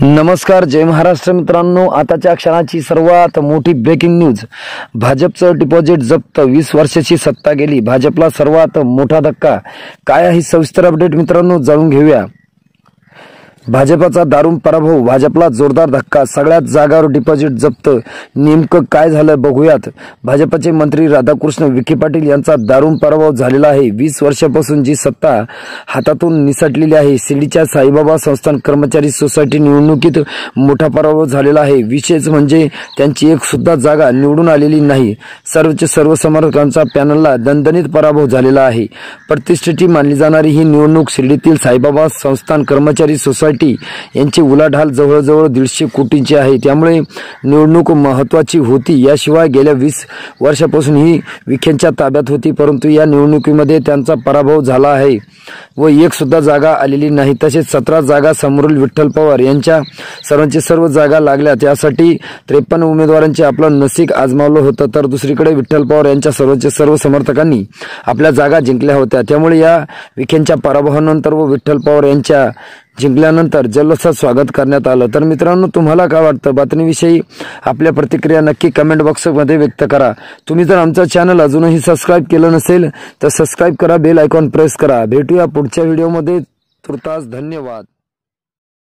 नमस्कार, जय महाराष्ट्र मित्रांनो। आताच्या क्षणाची सर्वात मोठी ब्रेकिंग न्यूज। भाजपचं डिपॉझिट जप्त, 20 वर्षाची सत्ता गेली, भाजपला सर्वात मोठा धक्का। काय आहे सविस्तर अपडेट मित्रांनो, जाणून घेऊया। भाजपचा दारुण पराभव, भाजपला जोरदार धक्का, सगळ्याच जागावर डिपॉझिट जप्त। नेमकं काय झालं बघूयात। भाजपचे मंत्री राधाकृष्ण विखे पाटील यांचा दारुण पराभव झालेला आहे। 20 वर्षापासून जी सत्ता हातातून निसटलेली आहे। शिर्डीच्या साईबाबा संस्थान कर्मचारी सोसायटी निवडणुकीत मोठा पराभव झालेला आहे। विशेष म्हणजे त्यांची एक सुद्धा जागा निवडून आलेली नाही। सर्व समर्थकांचा पॅनलला दणदणीत पराभव झालेला आहे। प्रतिष्ठेची मानली जाणारी ही निवडणूक शिर्डीतील साईबाबा संस्थान कर्मचारी सोसायटी यांची उलाढाल जवळजवळ 150 कोटींची आहे। त्यामुळे निवडणूक महत्त्वाची होती। याशिवाय गेल्या 20 वर्षापासून ही विखेंच्या ताब्यात होती, परंतु या निवडणुकीमध्ये त्यांचा पराभव झाला आहे व एक सुद्धा जागा आलेली नाही। तसेच 17 जागा समोरील विठ्ठल पवार यांच्या सर्व जागा लागल्या। त्यासाठी 53 उमेदवारांचे आपलं नशीब आजमावलं होतं, तर दुसरीकडे विठ्ठल पवार यांच्या सर्व समर्थकांनी आपल्या जागा जिंकल्या होत्या। त्यामुळे या विखेंच्या पराभवानंतर व विठ्ठल पवार यांच्या जिंकल्यानंतर जल्लोषात स्वागत करण्यात आलं। तर मित्रांनो, तुम्हाला काय वाटतं बातमीविषयी आपल्या प्रतिक्रिया नक्की कमेंट बॉक्समध्ये व्यक्त करा। तुम्ही जर आमचा चॅनल अजूनही सबस्क्राइब केलं नसेल तर सबस्क्राइब करा, बेल आयकॉन प्रेस करा। भेटूया पुढच्या व्हिडिओमध्ये। तुर्तास धन्यवाद।